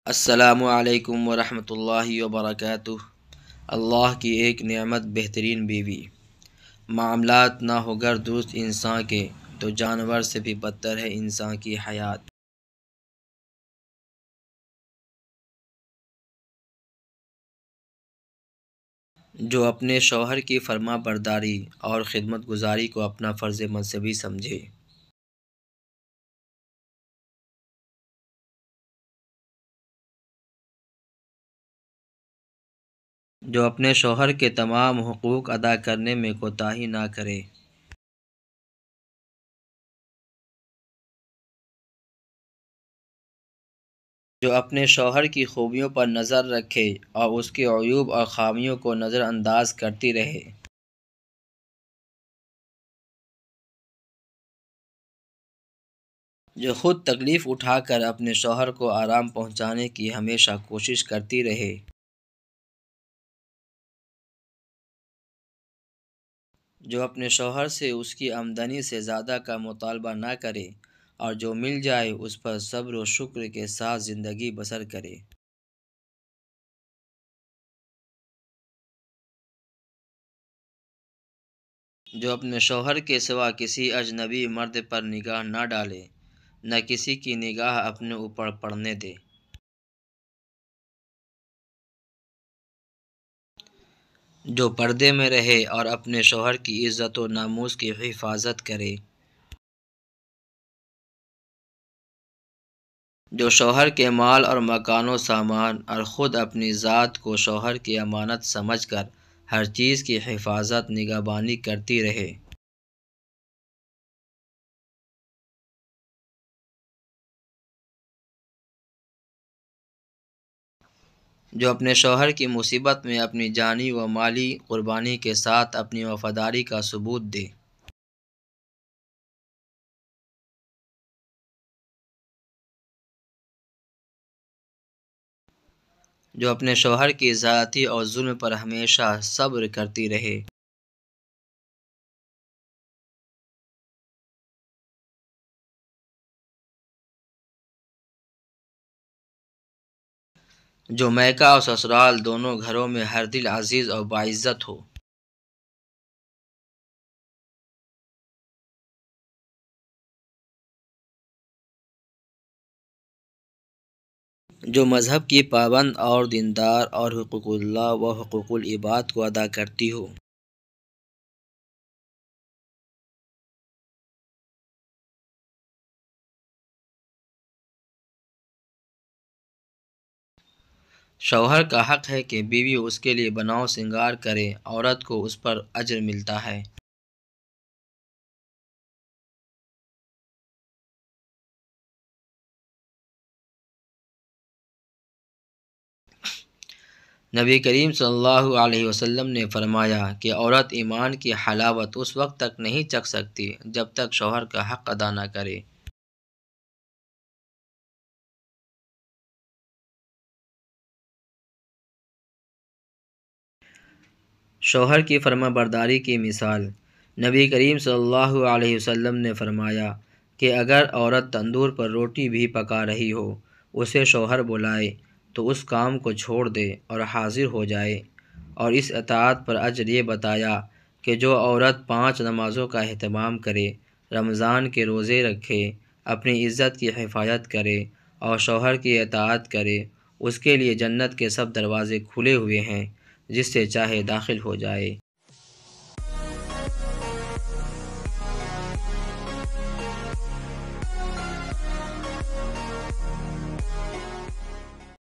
السلام علیکم ورحمۃ اللہ وبرکاتہ۔ اللہ کی ایک نعمت بہترین بیوی۔ معاملات نہ ہو گر درست انسان کے، تو جانور سے بھی بدتر ہے انسان کی حیات۔ جو اپنے شوہر کی فرما برداری اور خدمت گزاری کو اپنا فرض منصبی سمجھے۔ جو اپنے شوہر کے تمام حقوق ادا کرنے میں کوتاہی نہ کرے۔ جو اپنے شوہر کی خوبیوں پر نظر رکھے اور اس کے عیوب اور خامیوں کو نظر انداز کرتی رہے۔ جو خود تکلیف اٹھا کر اپنے شوہر کو آرام پہنچانے کی ہمیشہ کوشش کرتی رہے۔ جو اپنے شوہر سے اس کی آمدنی سے زیادہ کا مطالبہ نہ کرے اور جو مل جائے اس پر صبر و شکر کے ساتھ زندگی بسر کرے۔ جو اپنے شوہر کے سوا کسی اجنبی مرد پر نگاہ نہ ڈالے، نہ کسی کی نگاہ اپنے اوپر پڑنے دے۔ جو پردے میں رہے اور اپنے شوہر کی عزت و ناموس کی حفاظت کرے۔ جو شوہر کے مال اور مکان و سامان اور خود اپنی ذات کو شوہر کی امانت سمجھ کر ہر چیز کی حفاظت نگہبانی کرتی رہے۔ جو اپنے شوہر کی مصیبت میں اپنی جانی و مالی قربانی کے ساتھ اپنی وفاداری کا ثبوت دے۔ جو اپنے شوہر کی زیادتی اور ظلم پر ہمیشہ صبر کرتی رہے۔ جو میکہ اور سسرال دونوں گھروں میں ہر دل عزیز اور باعزت ہو۔ جو مذہب کی پابند اور دیندار اور حقوق اللہ و حقوق العباد کو ادا کرتی ہو۔ شوہر کا حق ہے کہ بیوی اس کے لیے بناؤ سنگار کرے، عورت کو اس پر اجر ملتا ہے۔ نبی کریم صلی اللہ علیہ وسلم نے فرمایا کہ عورت ایمان کی حلاوت اس وقت تک نہیں چکھ سکتی جب تک شوہر کا حق ادا نہ کرے۔ شوہر کی فرما برداری کی مثال۔ نبی کریم صلی اللہ علیہ وسلم نے فرمایا کہ اگر عورت تندور پر روٹی بھی پکا رہی ہو، اسے شوہر بلائے تو اس کام کو چھوڑ دے اور حاضر ہو جائے، اور اس اطاعت پر اجر یہ بتایا کہ جو عورت 5 نمازوں کا اہتمام کرے، رمضان کے روزے رکھے، اپنی عزت کی حفاظت کرے اور شوہر کی اطاعت کرے، اس کے لیے جنت کے سب دروازے کھلے ہوئے ہیں، جس سے چاہے داخل ہو جائے۔